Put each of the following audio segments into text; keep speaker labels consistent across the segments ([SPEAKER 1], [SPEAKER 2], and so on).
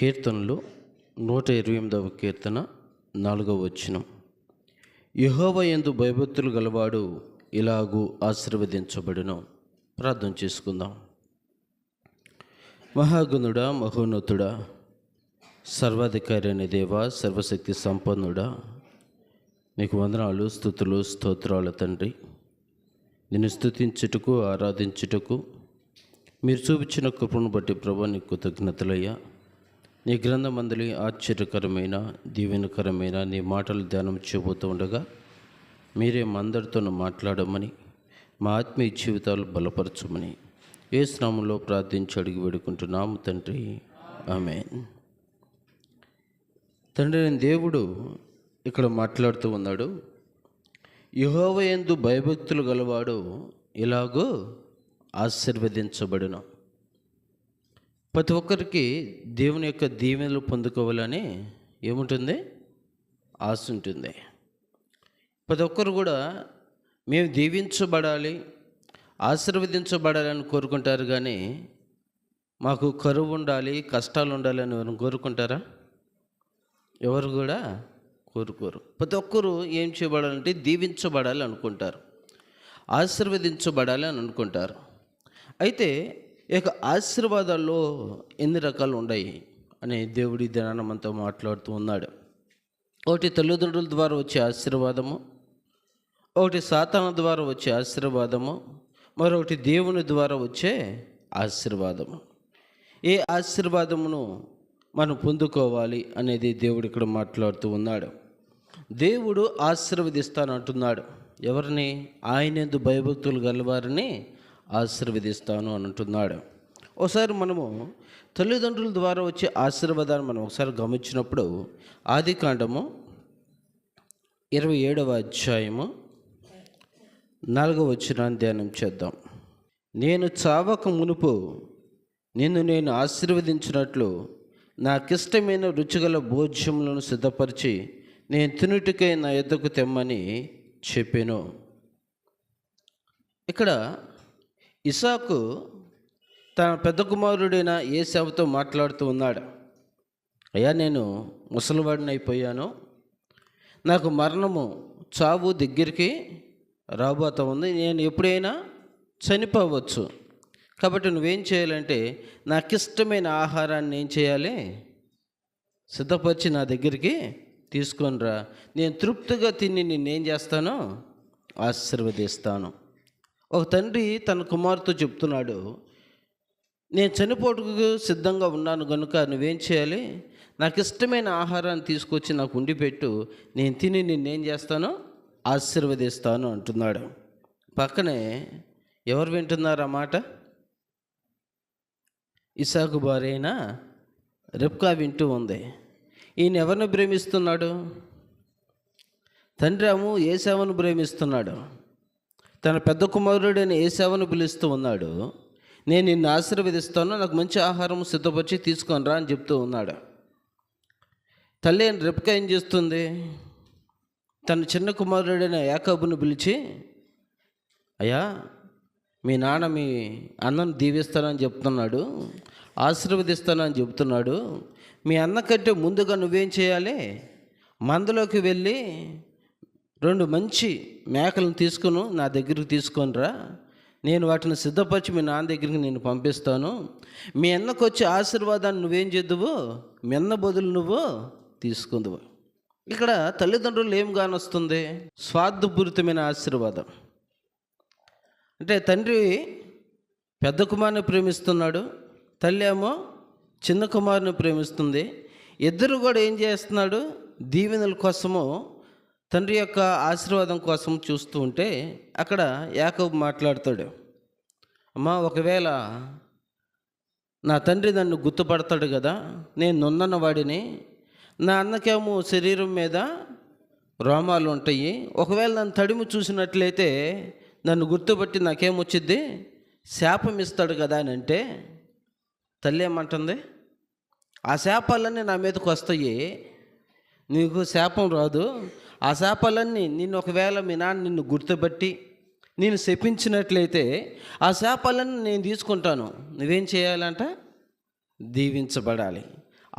[SPEAKER 1] కీర్తనలు 128వ కీర్తన 4వ వచనం. యెహోవా యందు భయభక్తులు గలవాడు ఇలాగూ ఆశీర్వదించబడును. ప్రార్థన చేసుకుందాం. మహాగుణుడా, మహోన్నతుడా, సర్వాధికారి అయిన దేవా, సర్వశక్తి సంపన్నుడా, నీకు వందనాలు, స్తుతులు, స్తోత్రాలు తండ్రి. నిన్ను స్తుతించుటకు, ఆరాధించుటకు మీరు చూపించిన కృపను బట్టి ప్రభా నీకు కృతజ్ఞతలయ్యా. నీ గ్రంథమందలి ఆశ్చర్యకరమైన, దీవెనకరమైన నీ మాటలు ధ్యానం చేయబోతూ ఉండగా మీరే మా అందరితో మాట్లాడమని, మా ఆత్మీయ జీవితాలు బలపరచమని యేసు నామములో ప్రార్థించి అడిగి వేడుకుంటున్నాము తండ్రి, ఆమేన్. తండ్రి అయిన దేవుడు ఇక్కడ మాట్లాడుతూ ఉన్నాడు. యెహోవా యందు భయభక్తులు గలవాడు ఇలాగూ ఆశీర్వదించబడును. ప్రతి ఒక్కరికి దేవుని యొక్క దీవెనలు పొందుకోవాలని ఏముంటుంది? ఆశ ఉంటుంది. ప్రతి ఒక్కరు కూడా మేము దీవించబడాలి, ఆశీర్వదించబడాలని కోరుకుంటారు. కానీ మాకు కరువు ఉండాలి, కష్టాలు ఉండాలి అని ఎవరు కోరుకుంటారా? ఎవరు కూడా కోరుకోరు. ప్రతి ఒక్కరు ఏం చేయబడాలంటే దీవించబడాలి అనుకుంటారు, ఆశీర్వదించబడాలి అని అనుకుంటారు. అయితే ఈ యొక్క ఆశీర్వాదాల్లో ఎన్ని రకాలు ఉన్నాయి అని దేవుడి ధ్యానమంతా మాట్లాడుతూ ఉన్నాడు. ఒకటి తల్లిదండ్రుల ద్వారా వచ్చే ఆశీర్వాదము, ఒకటి సాతాను ద్వారా వచ్చే ఆశీర్వాదము, మరొకటి దేవుని ద్వారా వచ్చే ఆశీర్వాదము. ఏ ఆశీర్వాదమును మనం పొందుకోవాలి అనేది దేవుడు ఇక్కడ మాట్లాడుతూ ఉన్నాడు. దేవుడు ఆశీర్వదిస్తానంటున్నాడు. ఎవరిని? ఆయనందు భయభక్తులు గలవారిని ఆశీర్వదిస్తాను అని అంటున్నాడు. ఒకసారి మనము తల్లిదండ్రుల ద్వారా వచ్చే ఆశీర్వాదాన్ని మనం ఒకసారి గమనించినప్పుడు ఆదికాండము 27వ అధ్యాయము 4వ వచనాన్ని ధ్యానం చేద్దాం. నేను చావక మునుపు నిన్ను నేను ఆశీర్వదించినట్లు నాకిష్టమైన రుచిగల భోజ్యములను సిద్ధపరిచి నేను తినుటికై నా యొద్దకు తెమ్మని చెప్పాను. ఇక్కడ ఇస్సాకు తన పెద్ద కుమారుడైన ఏశావుతో మాట్లాడుతూ ఉన్నాడు. అయ్యా, నేను ముసలివాడిని అయిపోయాను, నాకు మరణము, చావు దగ్గరికి రాబోతూ ఉంది, నేను ఎప్పుడైనా చనిపోవచ్చు. కాబట్టి నువ్వేం చేయాలంటే నాకు ఇష్టమైన ఆహారాన్ని ఏం చేయాలి? సిద్ధపరిచి నా దగ్గరికి తీసుకొని రా. నేను తృప్తిగా తిని నిన్నేం చేస్తాను? ఆశీర్వదిస్తాను. ఒక తండ్రి తన కుమారుతో చెప్తున్నాడు, నేను చనిపోటుకు సిద్ధంగా ఉన్నాను కనుక నువ్వేం చేయాలి? నాకు ఇష్టమైన ఆహారాన్ని తీసుకొచ్చి నాకు ఉండి పెట్టు, నేను తిని నిన్నేం చేస్తానో ఆశీర్వదిస్తాను అంటున్నాడు. పక్కనే ఎవరు వింటున్నారు ఆ మాట? ఇస్సాకు భార్య అయిన రెబ్కా వింటూ ఉంది. ఈయన ఎవరిని ప్రేమిస్తున్నాడు? తండ్రి ఏమో ఏశావును ప్రేమిస్తున్నాడు. తన పెద్ద కుమారుడైన ఏశావును పిలుస్తూ ఉన్నాడు. నేను నిన్ను ఆశీర్వదిస్తాను, నాకు మంచి ఆహారం సిద్ధపరిచి తీసుకొని రా అని చెప్తూ ఉన్నాడు. తల్లి అయిన రెబ్కా ఏం చేస్తుంది? తన చిన్న కుమారుడైన యాకోబును పిలిచి, అయ్యా, మీ నాన్న మీ అన్నను దీవిస్తానని చెప్తున్నాడు, ఆశీర్వదిస్తానని చెప్తున్నాడు. మీ అన్న కంటే ముందుగా నువ్వేం చేయాలి? మందలోకి వెళ్ళి 2 మంచి మేకలను తీసుకుని నా దగ్గరికి తీసుకొని రా. నేను వాటిని సిద్ధపరిచి మీ నాన్న దగ్గరికి నేను పంపిస్తాను. మీ అన్నకు వచ్చే ఆశీర్వాదాన్ని నువ్వేం చేద్దువు? మీ అన్న బదులు నువ్వు తీసుకుందువు. ఇక్కడ తల్లిదండ్రులు ఏం కానొస్తుంది? స్వార్థపూరితమైన ఆశీర్వాదం. అంటే తండ్రి పెద్ద కుమారుని ప్రేమిస్తున్నాడు, తల్లి ఏమో చిన్న కుమారుని ప్రేమిస్తుంది. ఇద్దరు కూడా ఏం చేస్తున్నాడు? దీవెనల కోసము, తండ్రి యొక్క ఆశీర్వాదం కోసం చూస్తూ ఉంటే అక్కడ యాకోబు మాట్లాడతాడు, అమ్మా, ఒకవేళ నా తండ్రి నన్ను గుర్తుపడతాడు కదా, నేను నున్నన్న వాడిని, నా అన్నకేమో శరీరం మీద రోమాలు ఉంటాయి, ఒకవేళ నన్ను తడిమి చూసినట్లయితే నన్ను గుర్తుపట్టి నాకేమొచ్చిద్ది? శాపం ఇస్తాడు కదా అని అంటే తల్లి ఏమంటుంది? ఆ శాపాలన్నీ నా మీదకి వస్తాయి, నీకు శాపం రాదు. ఆ శాపాలన్నీ నిన్ను ఒకవేళ మీ నాన్న నిన్ను గుర్తుపట్టి నేను శపించినట్లయితే ఆ శాపాలన్నీ నేను తీసుకుంటాను. నువ్వేం చేయాలంట? దీవించబడాలి,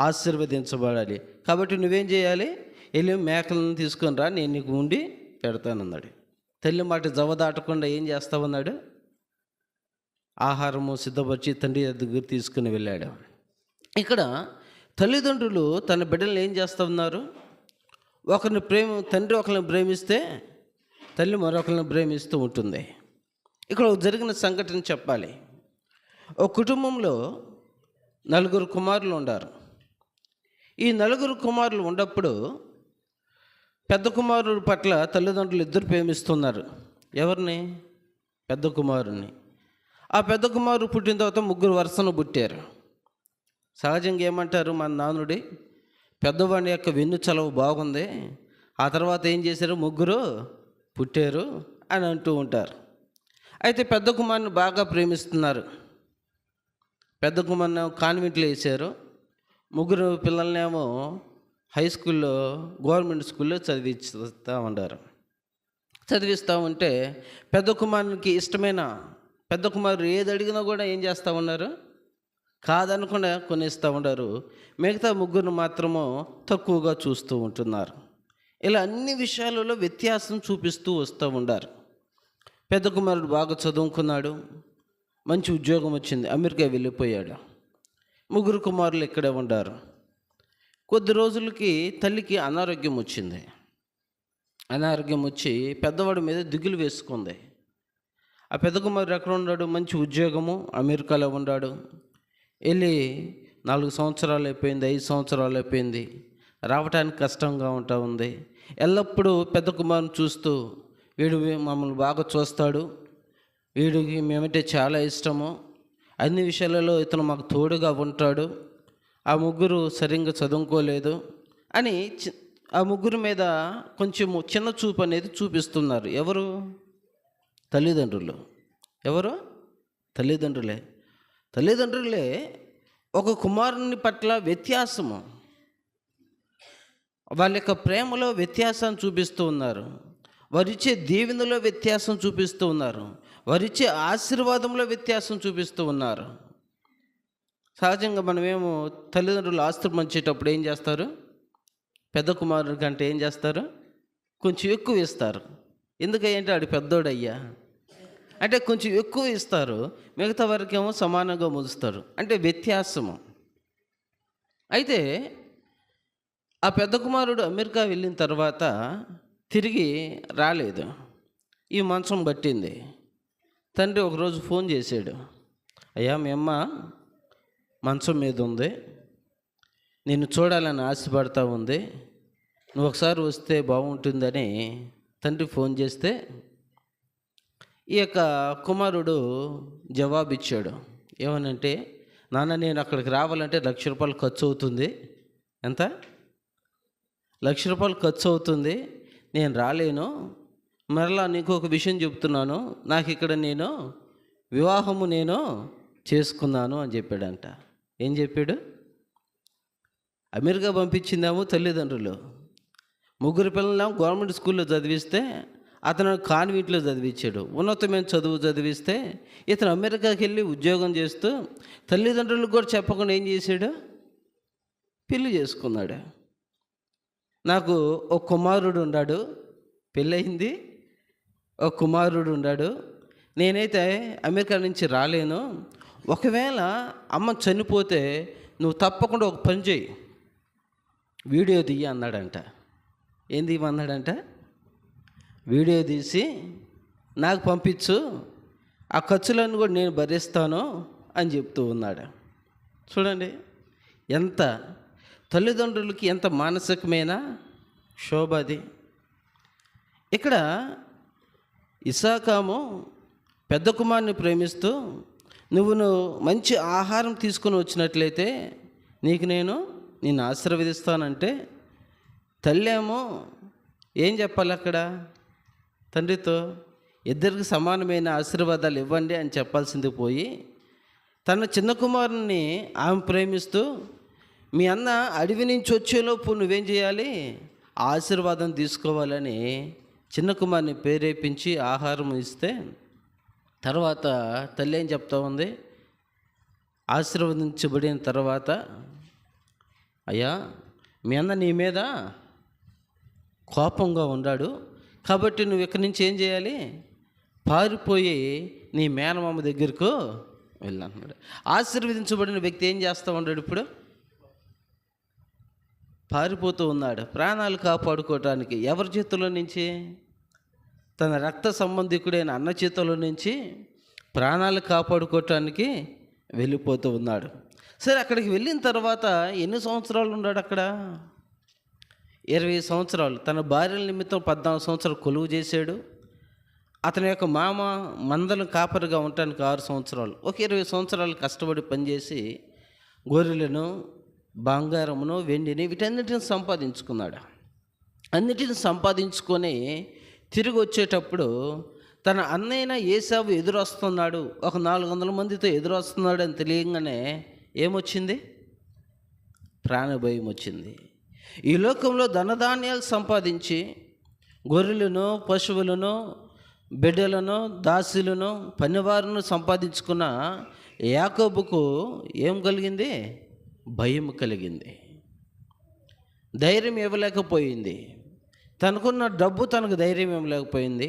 [SPEAKER 1] ఆశీర్వదించబడాలి. కాబట్టి నువ్వేం చేయాలి? వెళ్ళి మేకలను తీసుకొని రా, నేను నీకు ఉండి పెడతానన్నాడు. తల్లి మాట జవదాటకుండా ఏం చేస్తా ఉన్నాడు? ఆహారము సిద్ధపరిచి తండ్రి దగ్గర తీసుకుని వెళ్ళాడు. ఇక్కడ తల్లిదండ్రులు తన బిడ్డలను ఏం చేస్తూ ఉన్నారు? తండ్రి ఒకరిని ప్రేమిస్తే తల్లి మరొకరిని ప్రేమిస్తూ ఉంటుంది. ఇక్కడ జరిగిన సంఘటన చెప్పాలి. ఒక కుటుంబంలో 4 కుమారులు ఉన్నారు. ఈ 4 కుమారులు ఉన్నప్పుడు పెద్ద కుమారుడు పట్ల తల్లిదండ్రులు ఇద్దరు ప్రేమిస్తున్నారు. ఎవరిని? పెద్ద కుమారుని. ఆ పెద్ద కుమారుడు పుట్టిన తర్వాత 3 వరుసను పుట్టారు. సహజంగా ఏమంటారు మన నానుడి, పెద్దవాడి యొక్క వెన్ను చలవ బాగుంది, ఆ తర్వాత ఏం చేశారు? 3 పుట్టారు అని అంటూ ఉంటారు. అయితే పెద్ద కుమారుని బాగా ప్రేమిస్తున్నారు. పెద్ద కుమారుని కాన్వెంట్లో వేశారు. 3 పిల్లలనేమో హై స్కూల్లో, గవర్నమెంట్ స్కూల్లో చదివిస్తూ ఉంటే పెద్ద కుమారునికి ఇష్టమైన పెద్ద కుమారుడు ఏది అడిగినా కూడా ఏం చేస్తూ ఉన్నారు? కాదనకుండా కొనిస్తూ ఉన్నారు. మిగతా 3 మాత్రము తక్కువగా చూస్తూ ఉంటున్నారు. ఇలా అన్ని విషయాలలో వ్యత్యాసం చూపిస్తూ వస్తూ ఉన్నారు. పెద్ద కుమారుడు బాగా చదువుకున్నాడు, మంచి ఉద్యోగం వచ్చింది, అమెరికా వెళ్ళిపోయాడు. 3 కుమారులు ఇక్కడే ఉన్నారు. కొద్ది రోజులకి తల్లికి అనారోగ్యం వచ్చింది. అనారోగ్యం వచ్చి పెద్దవాడి మీద దిగులు వేసుకుంది. ఆ పెద్ద కుమారుడు ఎక్కడ ఉన్నాడు? మంచి ఉద్యోగము, అమెరికాలో ఉన్నాడు. వెళ్ళి 4 సంవత్సరాలు అయిపోయింది, 5 సంవత్సరాలు అయిపోయింది, రావటానికి కష్టంగా ఉంటా ఉంది. ఎల్లప్పుడూ పెద్ద కుమారుని చూస్తూ, వీడు మమ్మల్ని బాగా చూస్తాడు, వీడికి మేమంటే చాలా ఇష్టము, అన్ని విషయాలలో ఇతను మాకు తోడుగా ఉంటాడు, ఆ 3 సరిగ్గా చదువుకోలేదు అని ఆ 3 మీద కొంచెం చిన్న చూపు అనేది చూపిస్తున్నారు. ఎవరు? తల్లిదండ్రులు. ఎవరు? తల్లిదండ్రులే ఒక కుమారుని పట్ల వ్యత్యాసము, వాళ్ళ యొక్క ప్రేమలో వ్యత్యాసాన్ని చూపిస్తూ ఉన్నారు. వారిచ్చే దీవెనలో వ్యత్యాసం చూపిస్తూ ఉన్నారు. వారిచ్చే ఆశీర్వాదంలో వ్యత్యాసం చూపిస్తూ ఉన్నారు. సహజంగా మనమేమో తల్లిదండ్రులు ఆస్తి పంచేటప్పుడు ఏం చేస్తారు? పెద్ద కుమారుడి కంటే ఏం చేస్తారు? కొంచెం ఎక్కువ ఇస్తారు. ఎందుకంటే ఆడు పెద్దోడయ్యా అంటే కొంచెం ఎక్కువ ఇస్తారు, మిగతా వరకేమో సమానంగా ములుస్తారు. అంటే వ్యత్యాసము. అయితే ఆ పెద్ద కుమారుడు అమెరికా వెళ్ళిన తర్వాత తిరిగి రాలేదు. ఈ మంచం పట్టింది. తండ్రి ఒకరోజు ఫోన్ చేశాడు. అయ్యా, మీ అమ్మ మంచం మీద ఉంది, నిన్ను చూడాలని ఆశపడతా ఉంది, నువ్వు ఒకసారి వస్తే బాగుంటుందని తండ్రి ఫోన్ చేస్తే ఈ యొక్క కుమారుడు జవాబిచ్చాడు. ఏమనంటే, నాన్న నేను అక్కడికి రావాలంటే ₹1,00,000 ఖర్చు అవుతుంది. ఎంత? ₹1,00,000 ఖర్చు అవుతుంది, నేను రాలేను. మరలా నీకు ఒక విషయం చెప్తున్నాను, నాకు ఇక్కడ వివాహము చేసుకున్నాను అని చెప్పాడంట. ఏం చెప్పాడు? అమెరికా పంపించిందేమో తల్లిదండ్రులు, 3 పిల్లలేమో గవర్నమెంట్ స్కూల్లో చదివిస్తే అతను కాన్వెంట్లో చదివించాడు. ఉన్నతమైన చదువు చదివిస్తే ఇతను అమెరికాకి వెళ్ళి ఉద్యోగం చేస్తూ తల్లిదండ్రులకు కూడా చెప్పకుండా ఏం చేశాడు? పెళ్లి చేసుకున్నాడు. నాకు ఒక కుమారుడు ఉన్నాడు, పెళ్ళయింది, ఒక కుమారుడు ఉన్నాడు, నేనైతే అమెరికా నుంచి రాలేను, ఒకవేళ అమ్మ చనిపోతే నువ్వు తప్పకుండా ఒక పని చేయి, వీడియో తీయి అన్నాడంట. ఏం తీయమన్నాడంట? వీడియో తీసి నాకు పంపించు, ఆ ఖర్చులను కూడా నేను భరిస్తాను అని చెప్తూ ఉన్నాడు. చూడండి, ఎంత తల్లిదండ్రులకి ఎంత మానసికమైన శోభ అది. ఇక్కడ ఇస్సాకాము పెద్ద కుమారుని ప్రేమిస్తూ, నువ్వు మంచి ఆహారం తీసుకుని వచ్చినట్లయితే నిన్ను ఆశీర్వదిస్తానంటే, తల్లేమో ఏం చెప్పాలి అక్కడ? తండ్రితో ఇద్దరికి సమానమైన ఆశీర్వాదాలు ఇవ్వండి అని చెప్పాల్సింది పోయి, తన చిన్న కుమారుని ఆమె ప్రేమిస్తూ, మీ అన్న అడవి నుంచి వచ్చేలోపు నువ్వేం చేయాలి? ఆశీర్వాదం తీసుకోవాలని చిన్న కుమారుని ప్రేరేపించి ఆహారం ఇస్తే, తర్వాత తల్లి ఏం చెప్తా ఉంది? ఆశీర్వదించబడిన తర్వాత అయ్యా, మీ అన్న నీ మీద కోపంగా ఉన్నాడు, కాబట్టి నువ్వు ఇక్కడి నుంచి ఏం చేయాలి, పారిపోయి నీ మేనమామ దగ్గరకు వెళ్ళంటున్నాడు. ఆశీర్వదించబడిన వ్యక్తి ఏం చేస్తూ ఉన్నాడు? ఇప్పుడు పారిపోతూ ఉన్నాడు, ప్రాణాలు కాపాడుకోవటానికి. ఎవరి చేతుల్లో నుంచి? తన రక్త సంబంధికుడైన అన్న చేతుల్లో నుంచి ప్రాణాలు కాపాడుకోవటానికి వెళ్ళిపోతూ ఉన్నాడు. సరే, అక్కడికి వెళ్ళిన తర్వాత ఎన్ని సంవత్సరాలు ఉన్నాడు అక్కడ? 20 సంవత్సరాలు. తన భార్యల నిమిత్తం 14 సంవత్సరాలు కొలువు చేశాడు. అతని యొక్క మామ మందలను కాపరిగా ఉండటానికి 6 సంవత్సరాలు. ఒక 20 సంవత్సరాలు కష్టపడి పనిచేసి గొర్రెలను, బంగారమును, వెండిని, వీటన్నిటిని సంపాదించుకున్నాడు. అన్నిటిని సంపాదించుకొని తిరిగి వచ్చేటప్పుడు తన అన్నయ్య ఏసావు ఎదురొస్తున్నాడు, ఒక 400 మందితో ఎదురొస్తున్నాడు అని తెలియగానే ఏమొచ్చింది? ప్రాణభయం వచ్చింది. ఈ లోకంలో ధనధాన్యాలు సంపాదించి గొర్రెలను, పశువులను, బిడ్డలను, దాసులను, పనివారును సంపాదించుకున్న యాకోబుకు ఏం కలిగింది? భయం కలిగింది. ధైర్యం ఇవ్వలేకపోయింది. తనకున్న డబ్బు తనకు ధైర్యం ఇవ్వలేకపోయింది.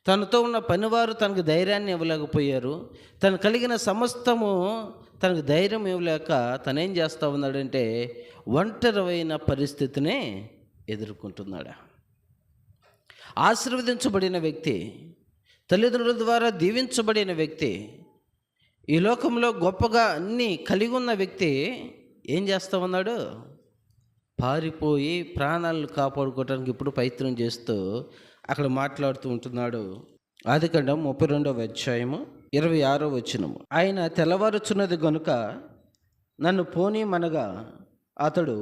[SPEAKER 1] తనతో ఉన్న పనివారు తనకు ధైర్యాన్ని ఇవ్వలేకపోయారు. తను కలిగిన సమస్తము తనకు ధైర్యం ఇవ్వలేక తనేం చేస్తూ ఉన్నాడంటే ఒంటరివైన పరిస్థితిని ఎదుర్కొంటున్నాడు. ఆశీర్వదించబడిన వ్యక్తి, తల్లిదండ్రుల ద్వారా దీవించబడిన వ్యక్తి, ఈ లోకంలో గొప్పగా అన్నీ కలిగి ఉన్న వ్యక్తి ఏం చేస్తూ ఉన్నాడు? పారిపోయి ప్రాణాలను కాపాడుకోవడానికి ఇప్పుడు ప్రయత్నం చేస్తూ అక్కడ మాట్లాడుతూ ఉంటున్నాడు. ఆదికాండం 32వ అధ్యాయము 26వ వచనము. ఆయన తెల్లవారుచున్నది గనుక నన్ను పోనీమనగా అతడు,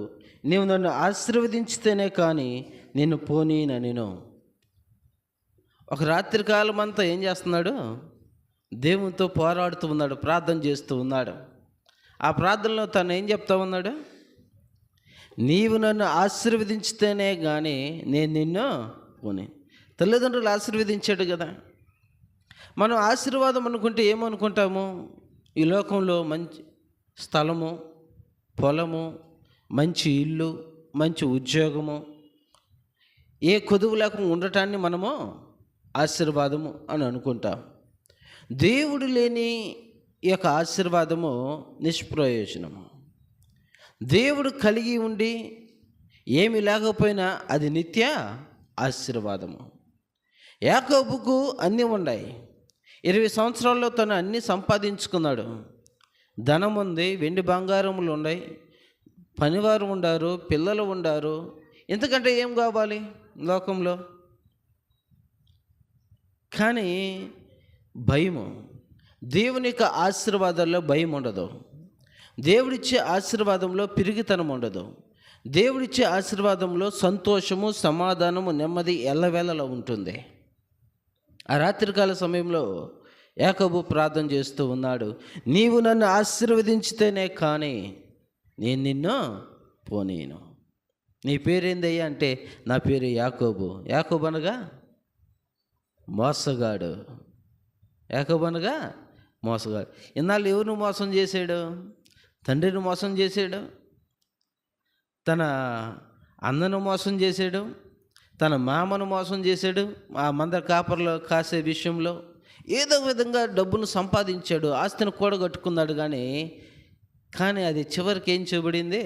[SPEAKER 1] నీవు నన్ను ఆశీర్వదించితేనే కానీ నిన్ను పోనీనెను. ఒక రాత్రి కాలం అంతా ఏం చేస్తున్నాడు? దేవునితో పోరాడుతూ ఉన్నాడు, ప్రార్థన చేస్తూ ఉన్నాడు. ఆ ప్రార్థనలో తను ఏం చెప్తా ఉన్నాడు? నీవు నన్ను ఆశీర్వదించితేనే కానీ నేను నిన్ను పోనీ. తల్లిదండ్రులు ఆశీర్వదించాడు కదా. మనం ఆశీర్వాదం అనుకుంటే ఏమనుకుంటాము? ఈ లోకంలో మంచి స్థలము, పొలము, మంచి ఇల్లు, మంచి ఉద్యోగము, ఏ కొదువు లేకుండా ఉండటాన్ని మనము ఆశీర్వాదము అని అనుకుంటాం. దేవుడు లేని ఈ యొక్క ఆశీర్వాదము నిష్ప్రయోజనము. దేవుడు కలిగి ఉండి ఏమి లేకపోయినా అది నిత్య ఆశీర్వాదము. యాకోబుకు అన్నీ ఉన్నాయి. 20 సంవత్సరాల్లో తను అన్నీ సంపాదించుకున్నాడు. ధనం ఉంది, వెండి బంగారములు ఉన్నాయి, పనివారు ఉండారు, పిల్లలు ఉండారు. ఎందుకంటే ఏం కావాలి లోకంలో? కానీ భయము, దేవుని యొక్క ఆశీర్వాదాల్లో భయం ఉండదు. దేవుడిచ్చే ఆశీర్వాదంలో పిరిగితనం ఉండదు. దేవుడిచ్చే ఆశీర్వాదంలో సంతోషము, సమాధానము, నెమ్మది ఎల్లవేళలా ఉంటుంది. ఆ రాత్రికాల సమయంలో యాకోబు ప్రార్థన చేస్తూ ఉన్నాడు, నీవు నన్ను ఆశీర్వదించితేనే కానీ నేను నిన్ను పోనీను. నీ పేరేందయ్యా అంటే నా పేరు యాకోబు. యాకోబు అనగా మోసగాడు. యాకోబు అనగా మోసగాడు. ఇన్నాళ్ళు ఎవరిని మోసం చేశాడు? తండ్రిని మోసం చేశాడు, తన అన్నను మోసం చేశాడు, తన మామను మోసం చేశాడు. ఆ మందర కాపర్లో కాసే విషయంలో ఏదో విధంగా డబ్బును సంపాదించాడు, ఆస్తిని కూడగట్టుకున్నాడు. కానీ అది చివరికి ఏం చేయబడింది?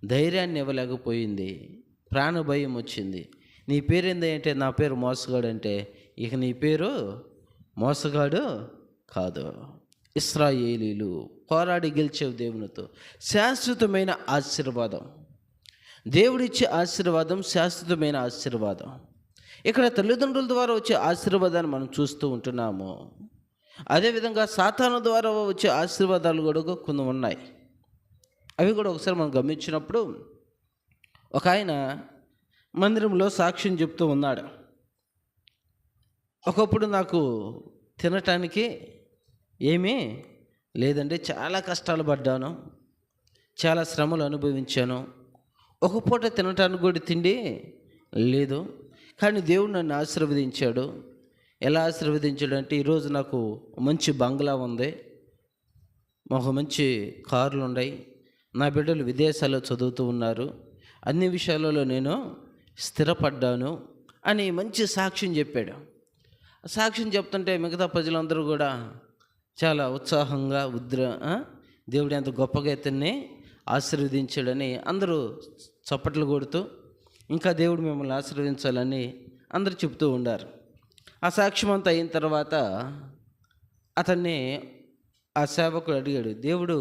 [SPEAKER 1] ధైర్యాన్ని ఇవ్వలేకపోయింది. ప్రాణభయం వచ్చింది. నీ పేరేంది అంటే నా పేరు మోసగాడు అంటే ఇక నీ పేరు మోసగాడు కాదు. ఇశ్రాయేలీలు పోరాడి గెలిచేవు దేవునితో. శాశ్వతమైన ఆశీర్వాదం, దేవుడిచ్చే ఆశీర్వాదం శాశ్వతమైన ఆశీర్వాదం. ఇక్కడ తల్లిదండ్రుల ద్వారా వచ్చే ఆశీర్వాదాన్ని మనం చూస్తూ ఉంటున్నాము. అదేవిధంగా సాతాను ద్వారా వచ్చే ఆశీర్వాదాలు కూడా కొన్ని ఉన్నాయి. అవి కూడా ఒకసారి మనం గమనించినప్పుడు ఒక ఆయన మందిరంలో సాక్ష్యం చెప్తూ ఉన్నాడు. ఒకప్పుడు నాకు తినటానికి ఏమీ లేదండి, చాలా కష్టాలు పడ్డాను, చాలా శ్రమలు అనుభవించాను, ఒక పూట తినటానికి కూడా తిండి లేదు. కానీ దేవుడు నన్ను ఆశీర్వదించాడు. ఎలా ఆశీర్వదించాడు అంటే ఈరోజు నాకు మంచి బంగ్లా ఉంది, మాకు మంచి కార్లు ఉన్నాయి, నా బిడ్డలు విదేశాల్లో చదువుతూ ఉన్నారు, అన్ని విషయాలలో నేను స్థిరపడ్డాను అని మంచి సాక్ష్యం చెప్పాడు. సాక్ష్యం చెప్తుంటే మిగతా ప్రజలందరూ కూడా చాలా ఉత్సాహంగా దేవుడు ఎంత గొప్పగా ఇతన్ని ఆశీర్వదించాడని అందరూ చప్పట్లు కొడుతూ ఇంకా దేవుడు మిమ్మల్ని ఆశీర్వదించాలని అందరూ చెప్తూ ఉండారు. ఆ సాక్ష్యం అంతా అయిన తర్వాత అతన్ని ఆ సేవకుడు అడిగాడు, దేవుడు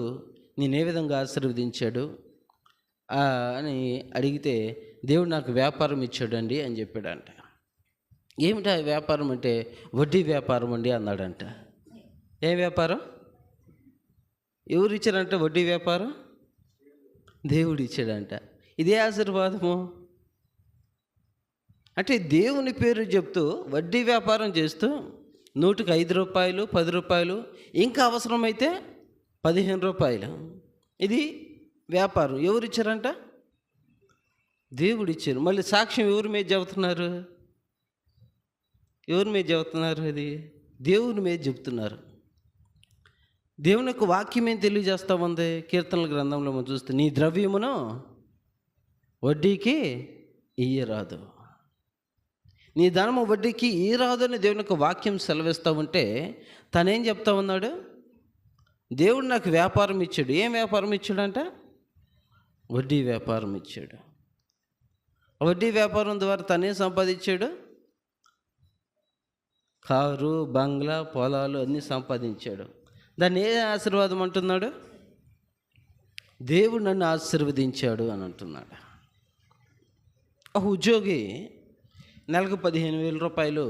[SPEAKER 1] నేను ఏ విధంగా ఆశీర్వదించాడు అని అడిగితే, దేవుడు నాకు వ్యాపారం ఇచ్చాడండి అని చెప్పాడంట. ఏమిటా వ్యాపారం అంటే, వడ్డీ వ్యాపారం అండి అన్నాడంట. ఏ వ్యాపారం? ఎవరు ఇచ్చారంట వడ్డీ వ్యాపారం? దేవుడు ఇచ్చాడంట. ఇదే ఆశీర్వాదము అంటే దేవుని పేరు చెప్తూ వడ్డీ వ్యాపారం చేస్తూ 100కి 5 రూపాయలు, 10 రూపాయలు, ఇంకా అవసరమైతే 15 రూపాయలు, ఇది వ్యాపారం. ఎవరు ఇచ్చారంట? దేవుడు ఇచ్చారు. మళ్ళీ సాక్ష్యం ఎవరి మీద చెబుతున్నారు? ఎవరి మీద చెబుతున్నారు? అది దేవుని మీద చెబుతున్నారు. దేవుని యొక్క వాక్యం ఏం తెలియజేస్తూ ఉంది? కీర్తనల గ్రంథంలో మనం చూస్తే, నీ ద్రవ్యమును వడ్డీకి ఇయ్యరాదు, నీ ధనము వడ్డీకి ఇయ్యరాదు అని దేవుని యొక్క వాక్యం సెలవిస్తూ ఉంటే తనేం చెప్తా ఉన్నాడు? దేవుడు నాకు వ్యాపారం ఇచ్చాడు. ఏం వ్యాపారం ఇచ్చాడంట? వడ్డీ వ్యాపారం ఇచ్చాడు. వడ్డీ వ్యాపారం ద్వారా తనే సంపాదించాడు. కారు, బంగ్లా, పొలాలు అన్నీ సంపాదించాడు. దాన్ని ఏ ఆశీర్వాదం అంటున్నాడు? దేవుడు నన్ను ఆశీర్వదించాడు అని అంటున్నాడు. ఒక ఉద్యోగి నెలకు 15,000 రూపాయలు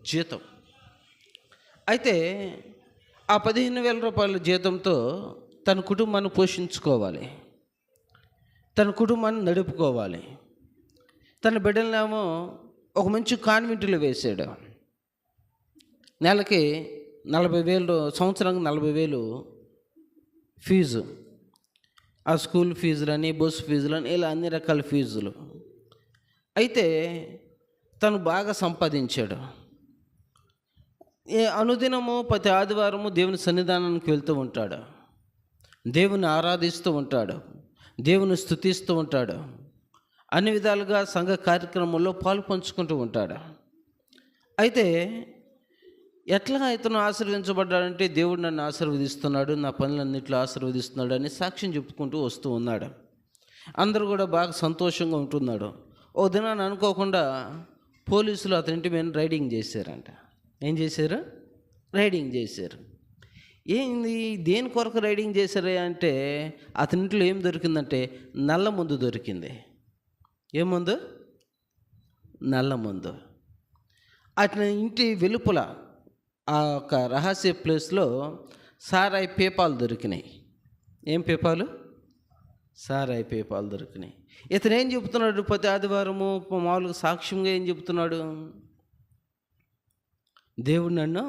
[SPEAKER 1] జీతం. అయితే ఆ 15,000 రూపాయల జీతంతో తన కుటుంబాన్ని పోషించుకోవాలి, తన కుటుంబాన్ని నడుపుకోవాలి. తన బిడ్డలనేమో ఒక మంచి కాన్వెంట్లో వేసాడు. నెలకి 40,000, సంవత్సరానికి 40,000 ఫీజు. ఆ స్కూల్ ఫీజులని, బస్సు ఫీజులని, ఇలా అన్ని రకాల ఫీజులు. అయితే తను బాగా సంపాదించాడు. అనుదినము ప్రతి ఆదివారము దేవుని సన్నిధానానికి వెళ్తూ ఉంటాడు, దేవుని ఆరాధిస్తూ ఉంటాడు, దేవుని స్తుతిస్తూ ఉంటాడు, అన్ని విధాలుగా సంఘ కార్యక్రమంలో పాలు పంచుకుంటూ ఉంటాడు. అయితే ఎట్లా ఇతను ఆశీర్వదించబడ్డాడంటే, దేవుడు నన్ను ఆశీర్వదిస్తున్నాడు, నా పనులన్నింటిలో ఆశీర్వదిస్తున్నాడు అని సాక్ష్యం చెప్పుకుంటూ వస్తూ ఉన్నాడు. అందరూ కూడా బాగా సంతోషంగా ఉంటున్నాడు. ఓ దినాన్ని అనుకోకుండా పోలీసులు అతనింటి మీద రైడింగ్ చేశారంట. ఏం చేశారు? రైడింగ్ చేశారు. ఏంది, దేని కొరకు రైడింగ్ చేశారు అంటే, అతనింట్లో ఏం దొరికిందంటే నల్ల మందు దొరికింది. ఏం మందు? నల్ల మందు. అతని ఇంటి వెలుపల ఆ ఒక రహస్య ప్లేస్లో సారాయి పీపాలు దొరికినాయి. ఏం పీపాలు? సారాయి పీపాలు దొరికినాయి. ఇతను ఏం చెబుతున్నాడు? ప్రతి ఆదివారము మామూలుగా సాక్ష్యంగా ఏం చెబుతున్నాడు? దేవుడు నన్ను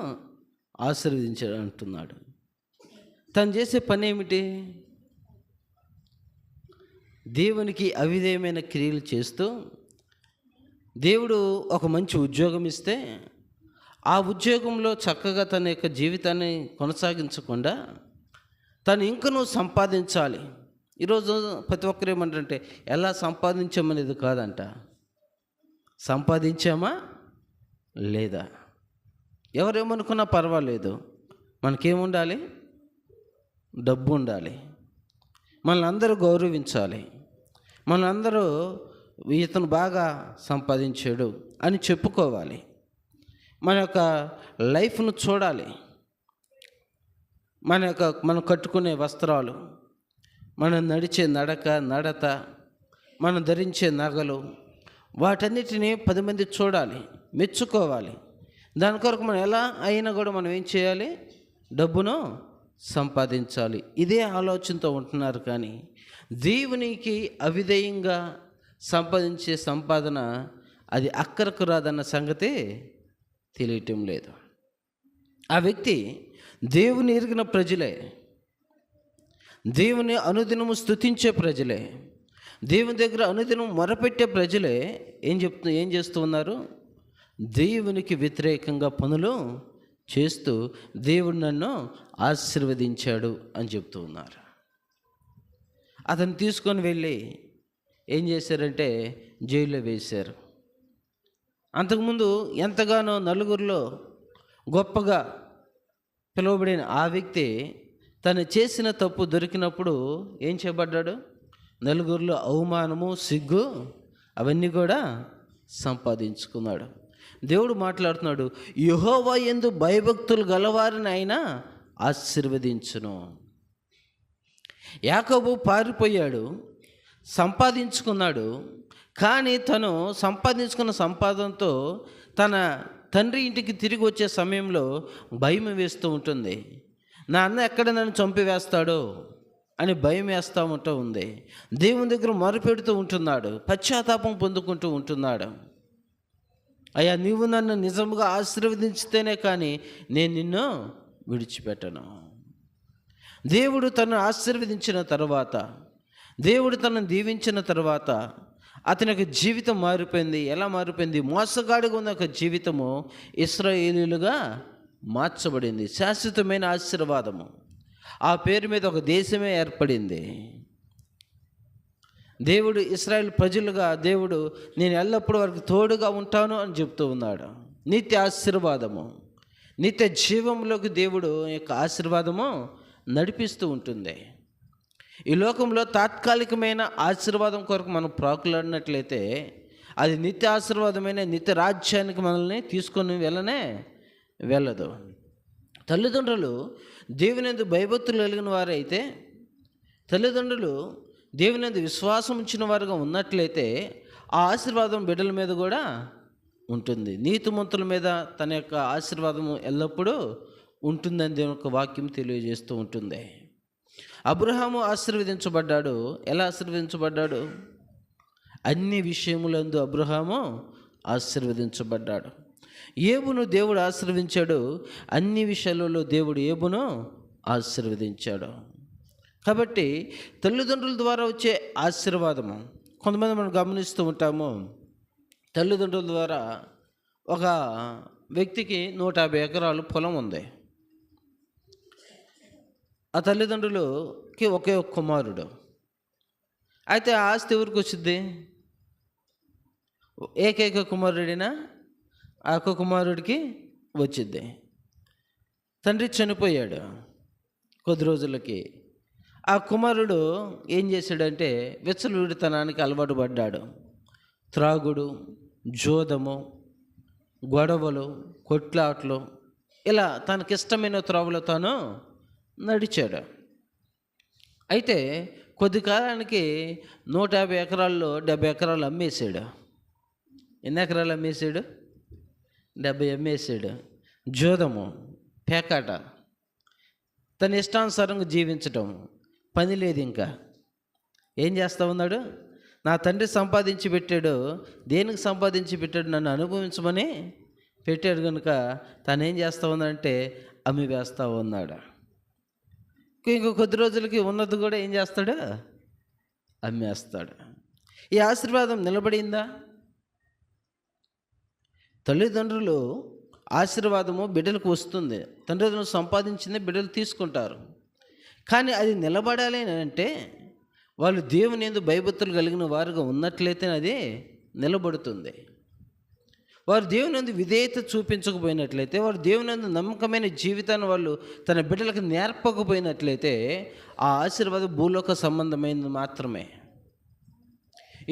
[SPEAKER 1] ఆశీర్వదించాడు అంటున్నాడు. తను చేసే పని ఏమిటి? దేవునికి అవిధేయమైన క్రియలు చేస్తూ, దేవుడు ఒక మంచి ఉద్యోగం ఇస్తే ఆ ఉద్యోగంలో చక్కగా తన యొక్క జీవితాన్ని కొనసాగించకుండా తను ఇంకనూ సంపాదించాలి. ఈరోజు ప్రతి ఒక్కరు ఏమంటారంటే, ఎలా సంపాదించామనేది కాదంట, సంపాదించామా లేదా. ఎవరేమనుకున్నా పర్వాలేదు, మనకేముండాలి? డబ్బు ఉండాలి, మనల్ని అందరూ గౌరవించాలి, మనందరూ ఇతను బాగా సంపాదించాడు అని చెప్పుకోవాలి, మన యొక్క లైఫ్ను చూడాలి, మనం కట్టుకునే వస్త్రాలు, మనం నడిచే నడత, మనం ధరించే నగలు, వాటన్నిటిని 10 మంది చూడాలి, మెచ్చుకోవాలి. దాని కొరకు మనం ఎలా అయినా కూడా మనం ఏం చేయాలి? డబ్బును సంపాదించాలి. ఇదే ఆలోచనతో ఉంటున్నారు. కానీ దేవునికి అవిధేయంగా సంపాదించే సంపాదన అది అక్కరకు రాదన్న సంగతి తెలియటం లేదు. ఆ వ్యక్తి దేవుని ఎరిగిన ప్రజలే, దేవుని అనుదినము స్తుతించే ప్రజలే, దేవుని దగ్గర అనుదినం మొరపెట్టే ప్రజలే ఏం చేస్తూ ఉన్నారు? దేవునికి వ్యతిరేకంగా పనులు చేస్తూ దేవుడు నన్ను ఆశీర్వదించాడు అని చెప్తూ ఉన్నారు. అతను తీసుకొని వెళ్ళి ఏం చేశారంటే జైల్లో వేశారు. అంతకుముందు ఎంతగానో నలుగురిలో గొప్పగా పిలువబడిన ఆ వ్యక్తి తను చేసిన తప్పు దొరికినప్పుడు ఏం చేయబడ్డాడు? నలుగురిలో అవమానము, సిగ్గు అవన్నీ కూడా సంపాదించుకున్నాడు. దేవుడు మాట్లాడుతున్నాడు, యెహోవా యందు భయభక్తులు గలవారిని ఆయన ఆశీర్వదించును. యాకోబు పారిపోయాడు, సంపాదించుకున్నాడు. కానీ తను సంపాదించుకున్న సంపాదనతో తన తండ్రి ఇంటికి తిరిగి వచ్చే సమయంలో భయం వేస్తూ ఉంటుంది. నా అన్న ఎక్కడ నన్ను చంపివేస్తాడో అని భయం వేస్తూ ఉంది. దేవుని దగ్గర మొరపెడుతూ ఉంటున్నాడు, పశ్చాత్తాపం పొందుకుంటూ ఉంటున్నాడు. అయ్యా, నీవు నన్ను నిజముగా ఆశీర్వదించితేనే కానీ నేను నిన్ను విడిచిపెట్టను. దేవుడు తను ఆశీర్వదించిన తర్వాత, దేవుడు తనను దీవించిన తర్వాత అతని యొక్క జీవితం మారిపోయింది. ఎలా మారిపోయింది? మోసగాడిగా ఉన్న ఒక జీవితము ఇశ్రాయేలీయులుగా మార్చబడింది. శాశ్వతమైన ఆశీర్వాదము. ఆ పేరు మీద ఒక దేశమే ఏర్పడింది. దేవుడు ఇశ్రాయేల్ ప్రజలుగా దేవుడు నేను ఎల్లప్పుడూ వారికి తోడుగా ఉంటాను అని చెప్తూ ఉన్నాడు. నిత్య ఆశీర్వాదము, నిత్య జీవంలోకి దేవుడు యొక్క ఆశీర్వాదము నడిపిస్తూ ఉంటుంది. ఈ లోకంలో తాత్కాలికమైన ఆశీర్వాదం కొరకు మనం ప్రాకులాడినట్లయితే అది నిత్య ఆశీర్వాదమైన నిత్య రాజ్యానికి మనల్ని తీసుకొని వెళ్ళదు. తల్లిదండ్రులు దేవునియందు భయభక్తులు కలిగిన వారైతే, తల్లిదండ్రులు దేవునియందు విశ్వాసం ఉంచిన వారుగా ఉన్నట్లయితే ఆ ఆశీర్వాదం బిడ్డల మీద కూడా ఉంటుంది. నీతిమంతుల మీద తన యొక్క ఆశీర్వాదము ఎల్లప్పుడూ ఉంటుందని దేవుని యొక్క వాక్యం తెలియజేస్తూ ఉంటుంది. అబ్రహాము ఆశీర్వదించబడ్డాడు. ఎలా ఆశీర్వదించబడ్డాడు? అన్ని విషయములందు అబ్రహాము ఆశీర్వదించబడ్డాడు. ఏబును దేవుడు ఆశీర్వదించాడు. అన్ని విషయాలలో దేవుడు ఏబును ఆశీర్వదించాడు. కాబట్టి తల్లిదండ్రుల ద్వారా వచ్చే ఆశీర్వాదము, కొంతమంది మనం గమనిస్తూ ఉంటాము. తల్లిదండ్రుల ద్వారా ఒక వ్యక్తికి 150 ఎకరాలు పొలం ఉంది. ఆ తల్లిదండ్రులకి ఒకే ఒక కుమారుడు. అయితే ఆ ఆస్తి ఎవరికి వచ్చింది? ఏకైక కుమారుడినా ఆ ఒక్క కుమారుడికి వచ్చింది. తండ్రి చనిపోయాడు కొద్ది రోజులకి. ఆ కుమారుడు ఏం చేశాడంటే విచ్చలవిడితనానికి అలవాటు పడ్డాడు. త్రాగుడు, జోదము, గొడవలు, కొట్లాట్లు, ఇలా తనకిష్టమైన త్రోవలో తాను నడిచాడు. అయితే కొద్ది కాలానికి 150 ఎకరాల్లో 70 ఎకరాలు అమ్మేశాడు. ఎన్ని ఎకరాలు అమ్మేశాడు? 70 అమ్మేశాడు. జోదము, పేకాట, తన ఇష్టానుసారంగా జీవించటం, పని లేదు. ఇంకా ఏం చేస్తూ ఉన్నాడు? నా తండ్రి సంపాదించి పెట్టాడు. దేనికి సంపాదించి పెట్టాడు? నన్ను అనుభవించమని పెట్టాడు కనుక తను ఏం చేస్తూ ఉన్నాడంటే అమ్మి వేస్తూ ఉన్నాడు. ఇంకో కొద్ది రోజులకి ఉన్నది కూడా ఏం చేస్తాడు? అమ్మేస్తాడు. ఈ ఆశీర్వాదం నిలబడిందా? తల్లిదండ్రులు ఆశీర్వాదము బిడ్డలకు వస్తుంది. తండ్రులు సంపాదించింది బిడ్డలు తీసుకుంటారు. కానీ అది నిలబడాలి అంటే వాళ్ళు దేవుని యందు భయభక్తులు కలిగిన వారుగా ఉన్నట్లయితే అది నిలబడుతుంది. వారు దేవుని యందు విధేయత చూపించకపోయినట్లయితే, వారు దేవుని యందు నమ్మకమైన జీవితాన్ని వాళ్ళు తన బిడ్డలకు నేర్పకపోయినట్లయితే ఆ ఆశీర్వాదం భూలోక సంబంధమైనది మాత్రమే.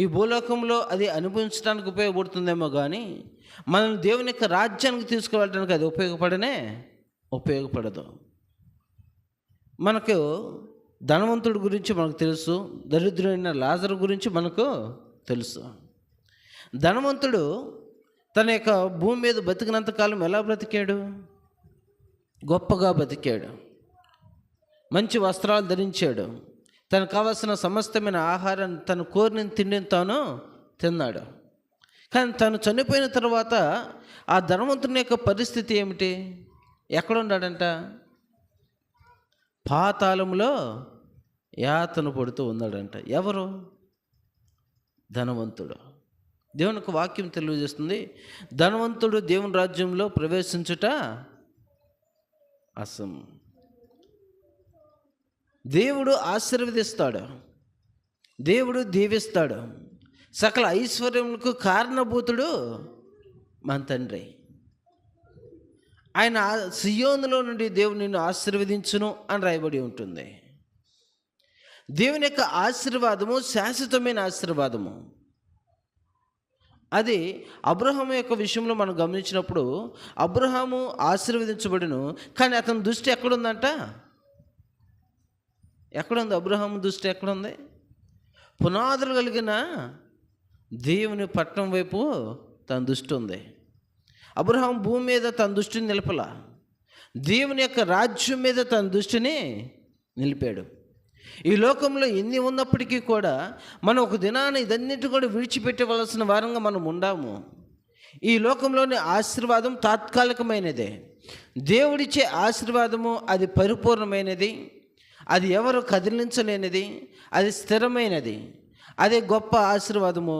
[SPEAKER 1] ఈ భూలోకంలో అది అనుభవించడానికి ఉపయోగపడుతుందేమో కానీ మనల్ని దేవుని యొక్క రాజ్యానికి తీసుకువెళ్ళడానికి అది ఉపయోగపడదు. మనకు ధనవంతుడి గురించి మనకు తెలుసు, దరిద్రుడైన లాజరు గురించి మనకు తెలుసు. ధనవంతుడు తన యొక్క భూమి మీద బతికినంతకాలం ఎలా బ్రతికాడు? గొప్పగా బతికాడు. మంచి వస్త్రాలు ధరించాడు. తనకు కావాల్సిన సమస్తమైన ఆహారాన్ని, తను కోరిన తిండిని తాను తిన్నాడు. కానీ తను చనిపోయిన తర్వాత ఆ ధనవంతుని యొక్క పరిస్థితి ఏమిటి? ఎక్కడున్నాడంట? పాతాళంలో యాతన పడుతూ ఉన్నాడంట. ఎవరు? ధనవంతుడు. దేవునికి వాక్యం తెలియజేస్తుంది, ధనవంతుడు దేవుని రాజ్యంలో ప్రవేశించుట అసం. దేవుడు ఆశీర్వదిస్తాడు. దేవుడు దీవిస్తాడు. సకల ఐశ్వర్యములకు కారణభూతుడు మన తండ్రి. ఆయన సియోనులో నుండి దేవుడు నిన్ను ఆశీర్వదించును అని రాయబడి ఉంటుంది. దేవుని యొక్క ఆశీర్వాదము శాశ్వతమైన ఆశీర్వాదము. అది అబ్రహాము యొక్క విషయంలో మనం గమనించినప్పుడు అబ్రహాము ఆశీర్వదించబడును, కానీ అతని దృష్టి ఎక్కడుందంట? ఎక్కడుంది అబ్రహాము దృష్టి? ఎక్కడుంది? పునాదులు కలిగిన దేవుని పట్టణం వైపు తన దృష్టి ఉంది. అబ్రహాం భూమి మీద తన దృష్టిని నిలపల, దేవుని యొక్క రాజ్యం మీద తన దృష్టిని నిలిపాడు. ఈ లోకంలో ఎన్ని ఉన్నప్పటికీ కూడా మనం ఒక దినాన ఇదన్నిటి కూడా విడిచిపెట్టవలసిన వారంగా మనం ఉండాము. ఈ లోకంలోని ఆశీర్వాదం తాత్కాలికమైనదే. దేవుడిచ్చే ఆశీర్వాదము అది పరిపూర్ణమైనది, అది ఎవరు కదిలించలేనిది, అది స్థిరమైనది. అదే గొప్ప ఆశీర్వాదము,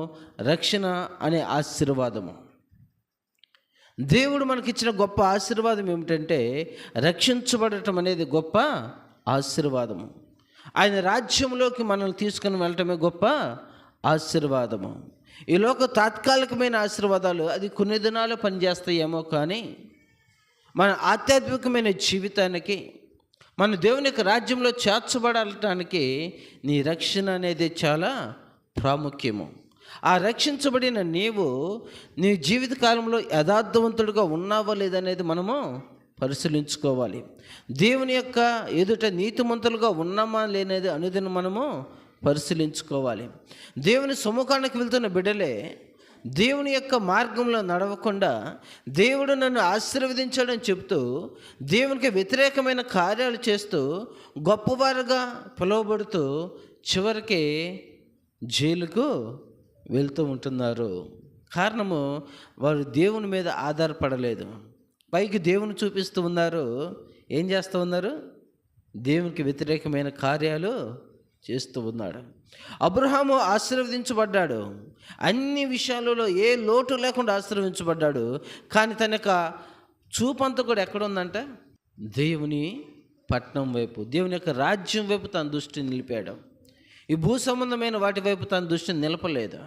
[SPEAKER 1] రక్షణ అనే ఆశీర్వాదము. దేవుడు మనకిచ్చిన గొప్ప ఆశీర్వాదం ఏమిటంటే రక్షించబడటం అనేది గొప్ప ఆశీర్వాదము. ఆయన రాజ్యంలోకి మనల్ని తీసుకుని వెళ్ళటమే గొప్ప ఆశీర్వాదము. ఈ లోక తాత్కాలికమైన ఆశీర్వాదాలు అది కొన్ని దినాలు పనిచేస్తాయేమో, కానీ మన ఆధ్యాత్మికమైన జీవితానికి, మన దేవుని యొక్క రాజ్యంలో చేర్చబడటానికి నీ రక్షణ అనేది చాలా ప్రాముఖ్యము. ఆ రక్షించబడిన నీవు నీ జీవితకాలంలో యథార్థవంతుడిగా ఉన్నావా లేదనేది మనము పరిశీలించుకోవాలి. దేవుని యొక్క ఎదుట నీతిమంతులుగా ఉన్నామా లేనేది అనుదినం మనము పరిశీలించుకోవాలి. దేవుని సముఖానికి వెళ్తున్న బిడ్డలే దేవుని యొక్క మార్గంలో నడవకుండా దేవుడు నన్ను ఆశీర్వదించాడని చెప్తూ దేవునికి వ్యతిరేకమైన కార్యాలు చేస్తూ గొప్పవారుగా పిలువబడుతూ చివరికి జైలుకు వెళ్తూ ఉంటున్నారు. కారణము వారు దేవుని మీద ఆధారపడలేదు. పైకి దేవుని చూపిస్తూ ఉన్నారు, ఏం చేస్తూ ఉన్నారు? దేవునికి వ్యతిరేకమైన కార్యాలు చేస్తూ ఉన్నాడు. అబ్రహాము ఆశీర్వదించబడ్డాడు, అన్ని విషయాలలో ఏ లోటు లేకుండా ఆశీర్వదించబడ్డాడు. కానీ తన యొక్క చూపంతా కూడా ఎక్కడుందంట? దేవుని పట్టణం వైపు, దేవుని యొక్క రాజ్యం వైపు తన దృష్టిని నిలిపాడు. ఈ భూ సంబంధమైన వాటి వైపు తన దృష్టిని నిలపలేదు.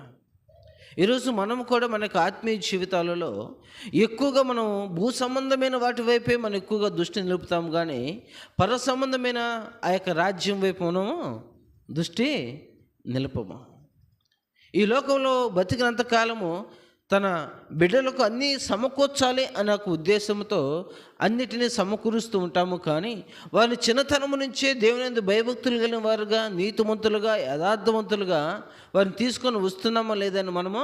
[SPEAKER 1] ఈరోజు మనం కూడా మనకు ఆత్మీయ జీవితాలలో ఎక్కువగా మనం భూ సంబంధమైన వాటి వైపే మనం ఎక్కువగా దృష్టి నిలుపుతాం, కానీ పర సంబంధమైన ఆ యొక్క రాజ్యం వైపు మనము దృష్టి నిలపము. ఈ లోకంలో బతికినంత కాలము తన బిడ్డలకు అన్నీ సమకూర్చాలి అనే ఒక ఉద్దేశంతో అన్నిటినీ సమకూరుస్తూ ఉంటాము. కానీ వారిని చిన్నతనము నుంచే దేవుని భయభక్తులు కలిగిన వారుగా, నీతిమంతులుగా, యథార్థవంతులుగా వారిని తీసుకొని వస్తున్నామా లేదని మనము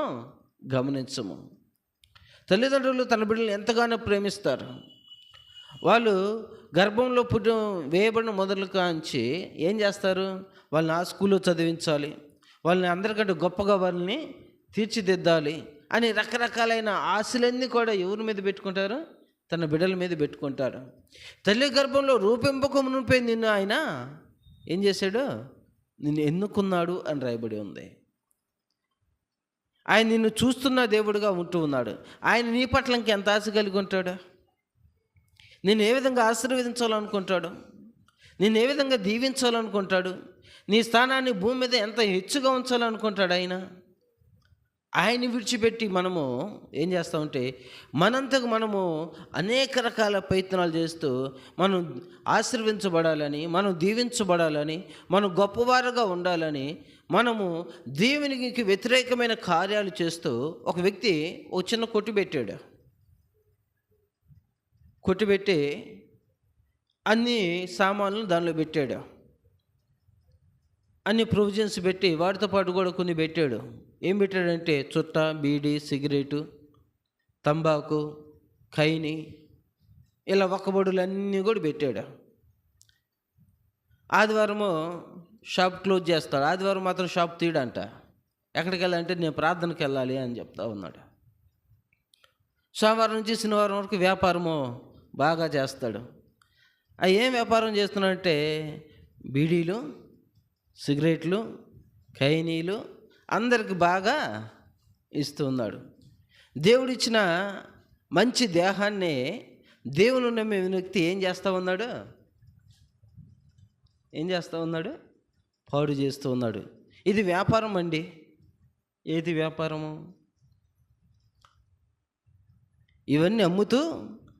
[SPEAKER 1] గమనించము. తల్లిదండ్రులు తన బిడ్డలను ఎంతగానో ప్రేమిస్తారు. వాళ్ళు గర్భంలో వేయబడిన మొదలు కాంచి ఏం చేస్తారు? వాళ్ళని ఆ స్కూల్లో చదివించాలి, వాళ్ళని అందరికంటే గొప్పగా వారిని తీర్చిదిద్దాలి అని రకరకాలైన ఆశలన్నీ కూడా ఎవరి మీద పెట్టుకుంటారు? తన బిడ్డల మీద పెట్టుకుంటారు. తల్లి గర్భంలో రూపింపక మునిపే నిన్ను ఆయన ఏం చేశాడు? నిన్ను ఎన్నుకున్నాడు అని రాయబడి ఉంది. ఆయన నిన్ను చూస్తున్న దేవుడుగా ఉంటూ ఉన్నాడు. ఆయన నీ పట్ల ఇంకెంత ఆశ కలిగి ఉంటాడు? నేను ఏ విధంగా ఆశీర్వదించాలనుకుంటాడు? నేను ఏ విధంగా దీవించాలనుకుంటాడు? నీ స్థానాన్ని భూమి మీద ఎంత హెచ్చుగా ఉంచాలనుకుంటాడు ఆయన. ఆయన్ని విడిచిపెట్టి మనము ఏం చేస్తామంటే మనంతకు మనము అనేక రకాల ప్రయత్నాలు చేస్తూ మనం ఆశీర్వించబడాలని, మనం దీవించబడాలని, మనం గొప్పవారుగా ఉండాలని మనము దేవునికి వ్యతిరేకమైన కార్యాలు చేస్తూ ఒక వ్యక్తి ఒక చిన్న కొట్టుబెట్టి అన్ని సామాన్లు దానిలో పెట్టాడు. అన్ని ప్రొవిజన్స్ పెట్టి వాటితో పాటు కూడా కొన్ని పెట్టాడు. ఏం పెట్టాడంటే చుట్ట, బీడి, సిగరెటు, తంబాకు, ఖైని, ఇలా ఒక్కబడులు అన్నీ కూడా పెట్టాడు. ఆదివారము షాప్ క్లోజ్ చేస్తాడు, ఆదివారం మాత్రం షాప్ తీయడంట. ఎక్కడికి వెళ్ళాలంటే నేను ప్రార్థనకి వెళ్ళాలి అని చెప్తా ఉన్నాడు. సోమవారం నుంచి శనివారం వరకు వ్యాపారము బాగా చేస్తాడు. ఏం వ్యాపారం చేస్తున్నాడంటే బీడీలు, సిగరెట్లు, ఖైనీలు అందరికి బాగా ఇస్తూ ఉన్నాడు. దేవుడిచ్చిన మంచి దేహాన్ని దేవుని నమ్మే వ్యక్తి ఏం చేస్తూ ఉన్నాడు? పాడు చేస్తూ ఉన్నాడు. ఇది వ్యాపారం అండి. ఏది వ్యాపారము? ఇవన్నీ అమ్ముతూ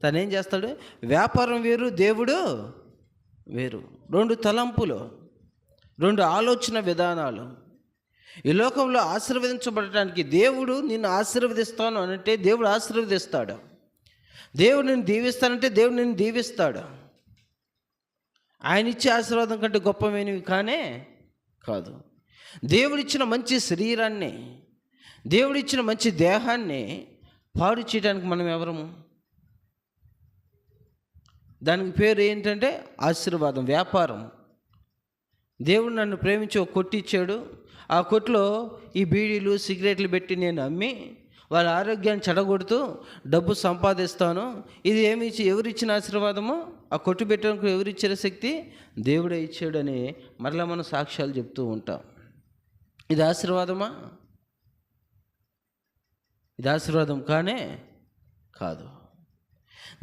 [SPEAKER 1] తనేం చేస్తాడు? వ్యాపారం వేరు, దేవుడు వేరు. 2 తలంపులు, 2 ఆలోచన విధానాలు. ఈ లోకంలో ఆశీర్వదించబడటానికి దేవుడు నిన్ను ఆశీర్వదిస్తాను అనంటే దేవుడు ఆశీర్వదిస్తాడు. దేవుడు నిన్ను దీవిస్తానంటే దేవుడు నిన్ను దీవిస్తాడు. ఆయన ఇచ్చే ఆశీర్వాదం కంటే గొప్పమైనవి కాదు. దేవుడిచ్చిన మంచి శరీరాన్ని, దేవుడిచ్చిన మంచి దేహాన్ని పాడు చేయడానికి మనం ఎవరము? దానికి పేరు ఏంటంటే ఆశీర్వాదం, వ్యాపారం. దేవుడు నన్ను ప్రేమించి ఒక కొట్టు ఇచ్చాడు. ఆ కొట్టులో ఈ బీడీలు సిగరెట్లు పెట్టి నేను అమ్మి వాళ్ళ ఆరోగ్యాన్ని చెడగొడుతూ డబ్బు సంపాదిస్తాను. ఇది ఎవరిచ్చిన ఆశీర్వాదమో? ఆ కొట్టు పెట్టడానికి ఎవరిచ్చిన శక్తి? దేవుడే ఇచ్చాడని మరలా మనం సాక్ష్యాలు చెప్తూ ఉంటాం. ఇది ఆశీర్వాదమా? ఇది ఆశీర్వాదం కాదు.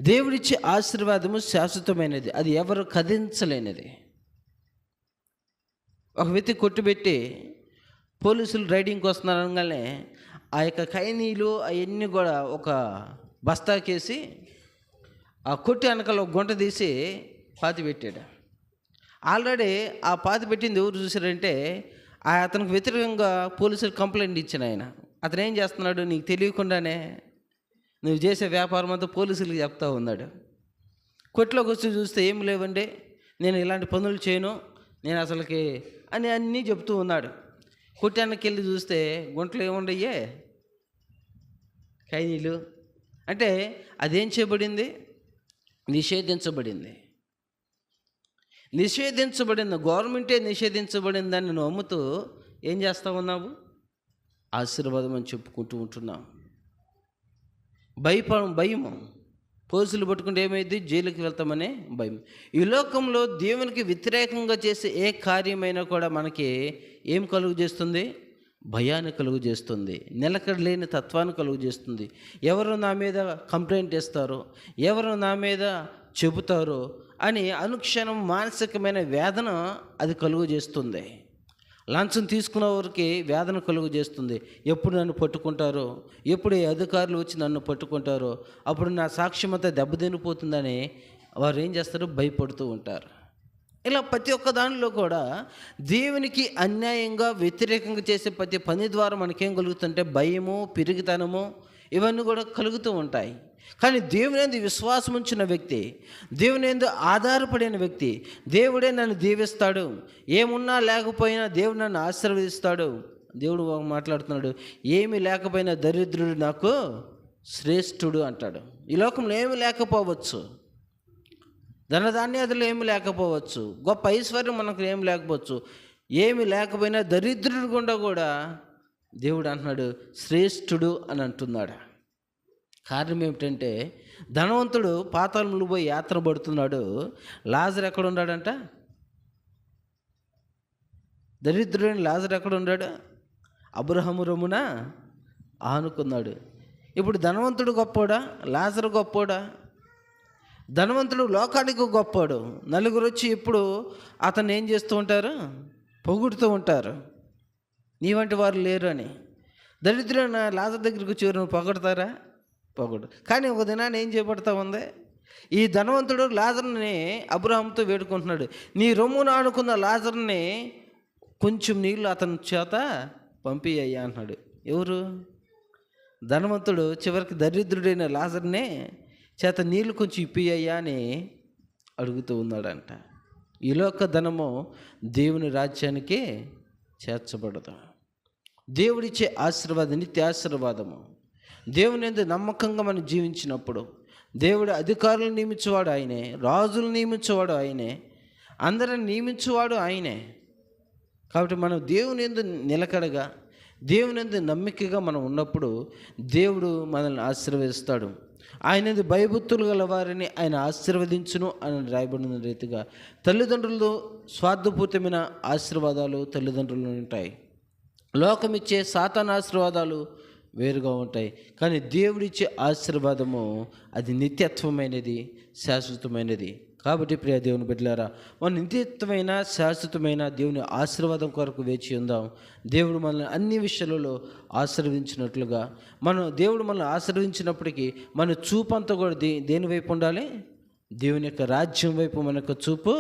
[SPEAKER 1] దేవుడిచ్చే ఆశీర్వాదము శాశ్వతమైనది, అది ఎవరు కదించలేనిది. ఒక వ్యక్తి కొట్టుబెట్టి పోలీసులు రైడింగ్కి వస్తున్నారు అనగానే ఆ యొక్క ఖైనీలు అవన్నీ కూడా ఒక బస్తాకేసి ఆ కొట్టి వెనకాల ఒక గుంట తీసి పాతి పెట్టాడు. ఆల్రెడీ ఆ పాతి పెట్టింది ఎవరు చూసారంటే అతనికి వ్యతిరేకంగా పోలీసులు కంప్లైంట్ ఇచ్చిన ఆయన. అతను ఏం చేస్తున్నాడు? నీకు తెలియకుండానే నువ్వు చేసే వ్యాపారం అంతా పోలీసులకు చెప్తా ఉన్నాడు. కొట్లోకి వచ్చి చూస్తే ఏం లేవండి, నేను ఇలాంటి పనులు చేయను, నేను అసలుకి అని అన్నీ చెప్తూ ఉన్నాడు. కొట్టానికి వెళ్ళి చూస్తే గుంటలు ఏముండయ్యే? ఖైనీలు. అంటే అదేం చేయబడింది? నిషేధించబడింది. గవర్నమెంటే నిషేధించబడిందని నువ్వు అమ్ముతూ ఏం చేస్తా ఉన్నావు? ఆశీర్వాదం అని చెప్పుకుంటూ ఉంటున్నావు. భయము. పోలీసులు పట్టుకుంటే ఏమైంది? జైలుకి వెళ్తామనే భయం. ఈ లోకంలో దేవునికి వ్యతిరేకంగా చేసే ఏ కార్యమైనా కూడా మనకి ఏం కలుగు చేస్తుంది? భయాన్ని కలుగు చేస్తుంది, నిలకడ లేని తత్వాన్ని కలుగు చేస్తుంది. ఎవరు నా మీద కంప్లైంట్ ఇస్తారో, ఎవరు నా మీద చెబుతారో అని అనుక్షణం మానసికమైన వేదన అది కలుగు చేస్తుంది. లంచం తీసుకున్న వారికి వేదన కలుగు చేస్తుంది. ఎప్పుడు నన్ను పట్టుకుంటారో, ఎప్పుడు ఈ అధికారులు వచ్చి నన్ను పట్టుకుంటారో, అప్పుడు నా సాక్ష్యం అంతా దెబ్బతినిపోతుందని వారు ఏం చేస్తారు? భయపడుతూ ఉంటారు. ఇలా ప్రతి ఒక్క దానిలో కూడా దేవునికి అన్యాయంగా వ్యతిరేకంగా చేసే ప్రతి పని ద్వారా మనకేం కలుగుతుంటే భయము, పిరిగితనము ఇవన్నీ కూడా కలుగుతూ ఉంటాయి. కానీ దేవుని యందు విశ్వాసం ఉంచిన వ్యక్తి, దేవుని యందు ఆధారపడిన వ్యక్తి, దేవుడే నన్ను దీవిస్తాడు, ఏమున్నా లేకపోయినా దేవుడు నన్ను ఆశీర్వదిస్తాడు. దేవుడు మాట్లాడుతున్నాడు, ఏమీ లేకపోయినా దరిద్రుడు నాకు శ్రేష్ఠుడు అంటాడు. ఈ లోకంలో ఏమి లేకపోవచ్చు, ధనధాన్యాదులు ఏమి లేకపోవచ్చు, గొప్ప ఐశ్వర్యం మనకు ఏమి లేకపోవచ్చు, ఏమి లేకపోయినా దరిద్రుడు గుండా కూడా దేవుడు అంటున్నాడు శ్రేష్ఠుడు అని అంటున్నాడు. కారణం ఏమిటంటే ధనవంతుడు పాతాళంలో పోయి యాత్ర పడుతున్నాడు, లాజరు ఎక్కడ ఉన్నాడంట? దరిద్రుడైన లాజరు ఎక్కడ ఉన్నాడు? అబ్రహాము రొమ్మున ఆనుకున్నాడు. ఇప్పుడు ధనవంతుడు గొప్పోడా, లాజరు గొప్పోడా? ధనవంతుడు లోకానికి గొప్పోడు. నలుగురు వచ్చి ఇప్పుడు అతను ఏం చేస్తూ ఉంటారు? పొగుడుతూ ఉంటారు, నీ వంటి వారు లేరు అని. దరిద్రుడైన లాజరు దగ్గరికి వచ్చి నువ్వు పొగడతారా? పొగడు. కానీ ఒక దినాన్ని ఏం చేయబడతా ఉంది? ఈ ధనవంతుడు లాజరుని అబ్రహాముతో వేడుకుంటున్నాడు, నీ రొమ్మును ఆనుకున్న లాజరుని కొంచెం నీళ్ళు అతని చేత పంపియ్యా అంటున్నాడు. ఎవరు? ధనవంతుడు చివరికి దరిద్రుడైన లాజరుని చేత నీళ్ళు కొంచెం ఇప్పియ్యా అని అడుగుతూ ఉన్నాడంట. ఈ లోక ధనము దేవుని రాజ్యానికి చేర్చబడదు. దేవుడిచ్చే ఆశీర్వాదం నిత్య ఆశీర్వాదము. దేవుని యందు నమ్మకంగా మనం జీవించినప్పుడు దేవుడు అధికారులను నియమించేవాడు ఆయనే, రాజులు నియమించేవాడు ఆయనే, అందరిని నియమించేవాడు ఆయనే. కాబట్టి మనం దేవుని యందు నిలకడగా, దేవుని యందు నమ్మికగా మనం ఉన్నప్పుడు దేవుడు మనల్ని ఆశీర్వదిస్తాడు. ఆయన యందు భయభక్తులు గల వారిని ఆయన ఆశీర్వదించును అని రాయబడిన రీతిగా తల్లిదండ్రులు స్వార్థపూరితమైన ఆశీర్వాదాలు తల్లిదండ్రులు ఉంటాయి. లోకమిచ్చే సాతాను ఆశీర్వాదాలు వేరుగా ఉంటాయి. కానీ దేవుడిచ్చే ఆశీర్వాదము అది నిత్యత్వమైనది, శాశ్వతమైనది. కాబట్టి ప్రియ దేవుని బిడ్డలారా, మన నిత్యమైన శాశ్వతమైన దేవుని ఆశీర్వాదం కొరకు వేచి ఉందాం. దేవుడు మనల్ని అన్ని విషయాలలో ఆశీర్వదించినట్లుగా, దేవుడు మనల్ని ఆశీర్వదించినప్పటికీ మన చూపు అంతా కూడా దేని వైపు ఉండాలి? దేవుని యొక్క రాజ్యం వైపు మన యొక్క చూపు